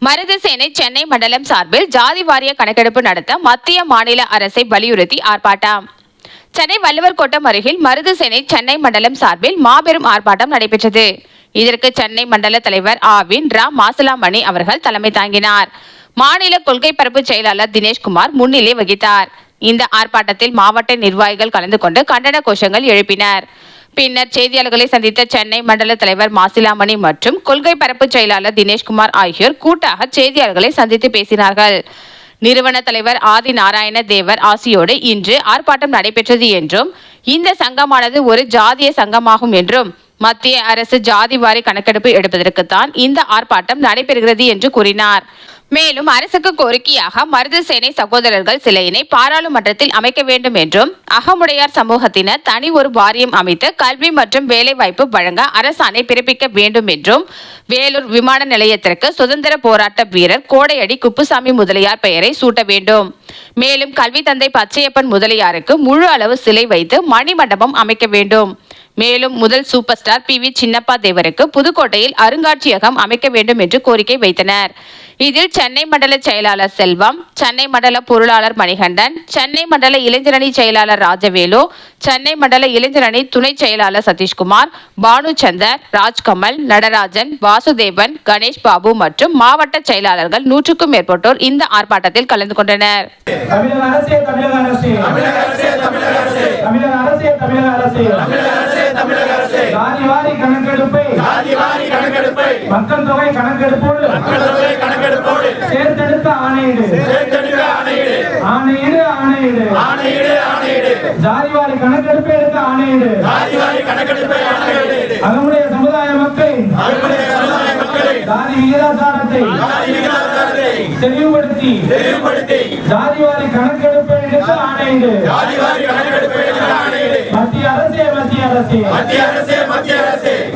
மருதுசேனை சென்னை மண்டலம் சார்பில் ஜாதி வாரிய கணக்கெடுப்பு நடத்த மத்திய மாநில அரசை வலியுறுத்தி ஆர்ப்பாட்டம். சென்னை வள்ளுவர் கோட்டம் அருகில் மருதுசேனை சென்னை மண்டலம் சார்பில் மாபெரும் ஆர்ப்பாட்டம் நடைபெற்றது. இதற்கு சென்னை மண்டல தலைவர் ஆவின் ரா மாசிலாமணி அவர்கள் தலைமை தாங்கினார். மாநில கொள்கை பரப்பு செயலாளர் தினேஷ்குமார் முன்னிலை வகித்தார். இந்த ஆர்ப்பாட்டத்தில் மாவட்ட நிர்வாகிகள் கலந்து கொண்டு கண்டன கோஷங்கள் எழுப்பினர். பின்னர் செய்தியாளர்களை சந்தித்த சென்னை மண்டல தலைவர் மாசிலாமணி மற்றும் கொள்கை பரப்பு செயலாளர் தினேஷ்குமார் ஆகியோர் கூட்டாக செய்தியாளர்களை சந்தித்து பேசினார்கள். நிறுவன தலைவர் ஆதி நாராயண தேவர் ஆசியோடு இன்று ஆர்ப்பாட்டம் நடைபெற்றது என்றும் இந்த சங்கமானது ஒரு ஜாதிய சங்கமாகும் என்றும் மத்திய அரசு ஜாதி வாரி கணக்கெடுப்பு எடுப்பதற்குத்தான் இந்த ஆர்ப்பாட்டம் நடைபெறுகிறது என்று கூறினார். மேலும் அரசுக்கு கோரிக்கையாக மருதுசேனை சகோதரர்கள் சிலையினை பாராளுமன்றத்தில் அமைக்க வேண்டும் என்றும் அகமுடையார் சமூகத்தினர் தனி ஒரு வாரியம் அமைத்து கல்வி மற்றும் வேலை வாய்ப்பு வழங்க அரசாணை பிறப்பிக்க வேண்டும் என்றும் வேலூர் விமான நிலையத்திற்கு சுதந்திர போராட்ட வீரர் கோடையடி குப்புசாமி முதலியார் பெயரை சூட்ட வேண்டும். மேலும் கல்வி தந்தை பச்சையப்பன் முதலியாருக்கு முழு அளவு சிலை வைத்து மணிமண்டபம் அமைக்க வேண்டும். மேலும் முதல் சூப்பர் ஸ்டார் PV சின்னப்பா தேவருக்கு புதுக்கோட்டையில் அருங்காட்சியகம் அமைக்க வேண்டும் என்று கோரிக்கை வைத்தனர். இதில் சென்னை மண்டல செயலாளர் செல்வம், சென்னை மண்டல பொருளாளர் மணிகண்டன், சென்னை மண்டல இளைஞரணி செயலாளர் ராஜவேலு, சென்னை மண்டல இளைஞரணி துணை செயலாளர் சதீஷ்குமார், பானுச்சந்தர், ராஜ்கமல், நடராஜன், வாசுதேவன், கணேஷ் பாபு மற்றும் மாவட்ட செயலாளர்கள் 100க்கும் மேற்பட்டோர் இந்த ஆர்ப்பாட்டத்தில் கலந்து கொண்டனர். மக்கள் தொகை கணக்கெடுப்போடு சேர்த்தெடுத்த ஆணையீடு ஜாதிவாரி கணக்கெடுப்பை எடுத்த ஆணையீடு அதனுடைய சமுதாய மக்கள் ஜாதி விகிதாச்சாரத்தை தெளிவுபடுத்தி ஜாதிவாரி கணக்கெடுப்பை எடுத்த ஆணையீடு மத்திய அரசே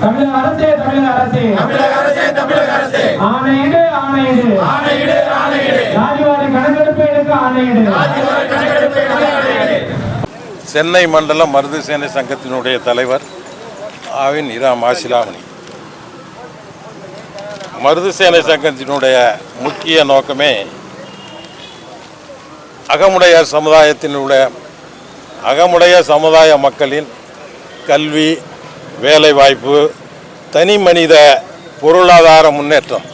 தமிழக அரசே ஆணையீடு ஜாதிவாரி கணக்கெடுப்பை எடுக்க ஆணையீடு. சென்னை மண்டல மருதுசேனை சங்கத்தினுடைய தலைவர் ஆவின் இரா மாசிலாமணி. மருதுசேனை சங்கத்தினுடைய முக்கிய நோக்கமே அகமுடைய சமுதாய மக்களின் கல்வி, வேலைவாய்ப்பு, தனி மனித பொருளாதார முன்னேற்றம்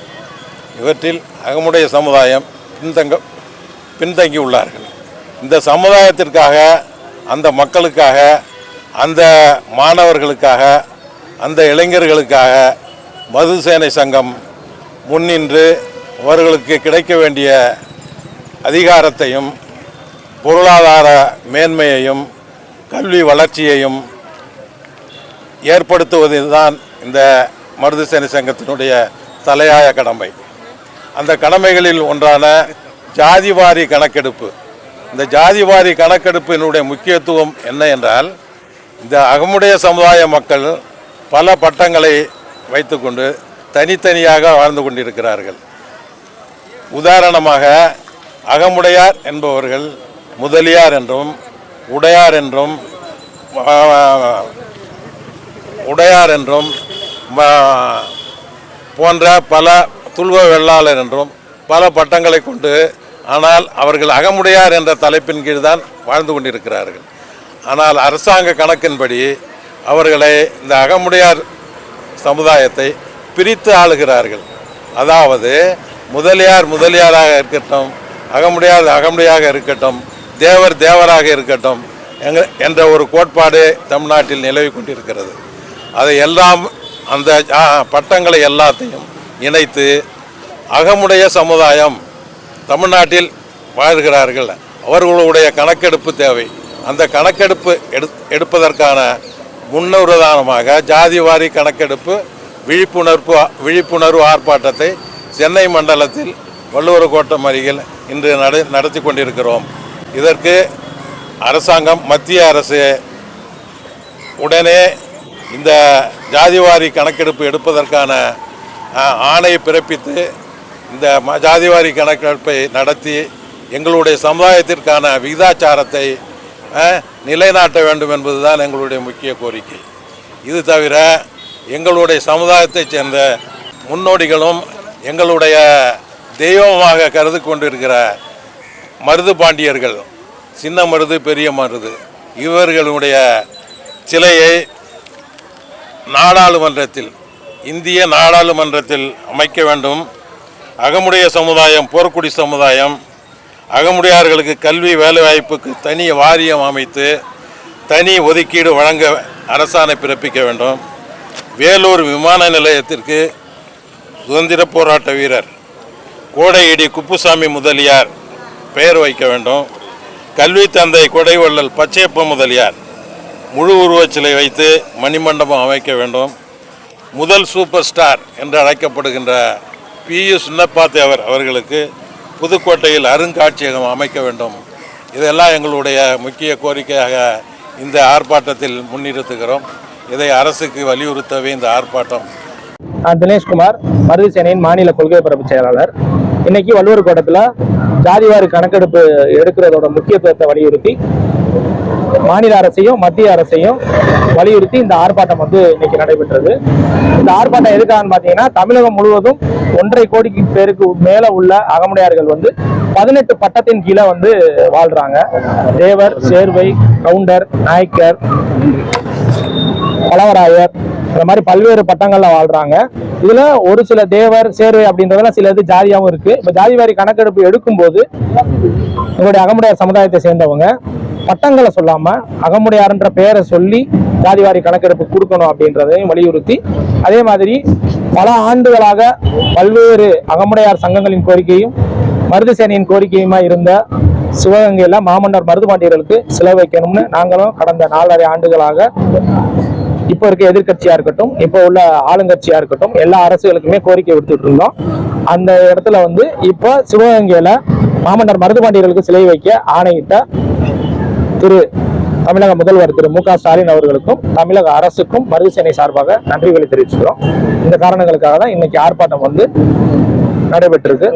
இவற்றில் அகமுடைய சமுதாயம் பின்தங்கி உள்ளார்கள். இந்த சமுதாயத்திற்காக, அந்த மக்களுக்காக, அந்த மாணவர்களுக்காக, அந்த இளைஞர்களுக்காக மருதுசேனை சங்கம் முன்னின்று அவர்களுக்கு கிடைக்க வேண்டிய அதிகாரத்தையும் பொருளாதார மேன்மையையும் கல்வி வளர்ச்சியையும் ஏற்படுத்துவதுதான் இந்த மருதுசேனை சங்கத்தினுடைய தலையாய கடமை. அந்த கடமைகளில் ஒன்றான ஜாதிவாரி கணக்கெடுப்பு. இந்த ஜாதிவாரி கணக்கெடுப்பினுடைய முக்கியத்துவம் என்ன என்றால், இந்த அகமுடைய சமுதாய மக்கள் பல பட்டங்களை வைத்துக்கொண்டு தனித்தனியாக வாழ்ந்து கொண்டிருக்கிறார்கள். உதாரணமாக அகமுடையார் என்பவர்கள் முதலியார் என்றும் உடையார் என்றும் போன்ற பல துல்வ வெள்ளாளர் என்றும் பல பட்டங்களை கொண்டு, ஆனால் அவர்கள் அகமுடையார் என்ற தலைப்பின் கீழ் தான் வாழ்ந்து கொண்டிருக்கிறார்கள். ஆனால் அரசாங்க கணக்கின்படி அவர்களை இந்த அகமுடையார் சமுதாயத்தை பிரித்து ஆளுகிறார்கள். அதாவது முதலியாராக இருக்கட்டும், அகமுடையாக இருக்கட்டும், தேவராக இருக்கட்டும் என்ற ஒரு கோட்பாடு தமிழ்நாட்டில் நிலவி கொண்டிருக்கிறது. அதை எல்லாம் அந்த பட்டங்களை எல்லாத்தையும் இணைத்து அகமுடைய சமுதாயம் தமிழ்நாட்டில் வாழ்கிறார்கள், அவர்களுடைய கணக்கெடுப்பு தேவை. அந்த கணக்கெடுப்பு எடுப்பதற்கான முன்னுதாரணமாக ஜாதிவாரி கணக்கெடுப்பு விழிப்புணர்வு ஆர்ப்பாட்டத்தை சென்னை மண்டலத்தில் வள்ளுவர் கோட்டம் அருகில் இன்று நடத்தி கொண்டிருக்கிறோம். இதற்கு அரசாங்கம், மத்திய அரசு உடனே இந்த ஜாதிவாரி கணக்கெடுப்பு எடுப்பதற்கான ஆணை பிறப்பித்து இந்த ஜாதிவாரி கணக்கெடுப்பை நடத்தி எங்களுடைய சமுதாயத்திற்கான விகிதாச்சாரத்தை நிலைநாட்ட வேண்டும் என்பதுதான் எங்களுடைய முக்கிய கோரிக்கை. இது தவிர எங்களுடைய சமுதாயத்தைச் சேர்ந்த முன்னோடிகளும் எங்களுடைய தெய்வமாக கருது கொண்டிருக்கிற மருது பாண்டியர்கள், சின்ன மருது பெரிய மருது, இவர்களுடைய சிலையை நாடாளுமன்றத்தில், இந்திய நாடாளுமன்றத்தில் அமைக்க வேண்டும். அகமுடைய சமுதாயம், போர்க்குடி சமுதாயம், அகமுடையார்களுக்கு கல்வி வேலைவாய்ப்புக்கு தனி வாரியம் அமைத்து தனி ஒதுக்கீடு வழங்க அரசாணை பிறப்பிக்க வேண்டும். வேலூர் விமான நிலையத்திற்கு சுதந்திர போராட்ட வீரர் கோடையிடி குப்புசாமி முதலியார் பெயர் வைக்க வேண்டும். கல்வி தந்தை கொடைவள்ளல் பச்சையப்ப முதலியார் முழு உருவச்சிலை வைத்து மணிமண்டபம் அமைக்க வேண்டும். முதல் சூப்பர் ஸ்டார் என்று அழைக்கப்படுகின்ற P.U. சின்னப்பா தேவர் அவர்களுக்கு புதுக்கோட்டையில் அருங்காட்சியகம் அமைக்க வேண்டும். இதெல்லாம் எங்களுடைய முக்கிய கோரிக்கையாக இந்த ஆர்ப்பாட்டத்தில் முன்னிறுத்துகிறோம். இதை அரசுக்கு வலியுறுத்தவே இந்த ஆர்ப்பாட்டம். நான் தினேஷ்குமார், மருது சேனையின் மாநில கொள்கை பரப்பு செயலாளர். இன்னைக்கு வள்ளுவர் கோட்டத்தில் ஜாதிவாரி கணக்கெடுப்பு எடுக்கிறதோட முக்கியத்துவத்தை வலியுறுத்தி மாநில அரசையும் மத்திய அரசையும் வலியுறுத்தி இந்த ஆர்ப்பாட்டம் இன்னைக்கு நடைபெற்றது. இந்த ஆர்ப்பாட்டம் எதுக்காகன்னு பார்த்தீங்கன்னா, தமிழகம் முழுவதும் 1.5 கோடிக்கு பேருக்கு மேல உள்ள அகமுடையார்கள் 18 பட்டத்தின் கீழே வாழ்றாங்க. தேவர், சேர்வை, கவுண்டர், நாயக்கர், பலவராயர், இந்த மாதிரி பல்வேறு பட்டங்கள்ல வாழ்றாங்க. இதுல ஒரு சில தேவர், சேர்வை அப்படின்றதுல சில இது ஜாதியாகவும் இருக்கு. இப்ப ஜாதி வாரி கணக்கெடுப்பு எடுக்கும்போது எங்களுடைய அகமுடையார் சமுதாயத்தை சேர்ந்தவங்க பட்டங்களை சொல்லாம அகமுடையார்ன்ற பெயரை சொல்லி ஜாதி வாரி கணக்கெடுப்பு கொடுக்கணும் அப்படின்றதையும் வலியுறுத்தி, அதே மாதிரி பல ஆண்டுகளாக பல்வேறு அகமுடையார் சங்கங்களின் கோரிக்கையும் மருது சேனையின் கோரிக்கையுமா இருந்த சிவகங்கையில மாமன்னர் மருது பாண்டியர்களுக்கு சிலை வைக்கணும்னு நாங்களும் கடந்த 4.5 ஆண்டுகளாக இப்போ இருக்க எதிர்கட்சியா இருக்கட்டும், இப்போ உள்ள ஆளுங்கட்சியா இருக்கட்டும், எல்லா அரசுகளுக்குமே கோரிக்கை விடுத்துட்டு இருந்தோம். அந்த இடத்துல இப்போ சிவகங்கையில மாமன்னர் மருது பாண்டியர்களுக்கு சிலை வைக்க ஆணையிட்ட தமிழக முதல்வர் திரு மு க ஸ்டாலின் அவர்களுக்கும் தமிழக அரசுக்கும் மருது சேனை சார்பாக நன்றிகளை தெரிவிச்சுக்கிறோம். இந்த காரணங்களுக்காக தான் இன்னைக்கு ஆர்ப்பாட்டம் நடைபெற்றிருக்கு.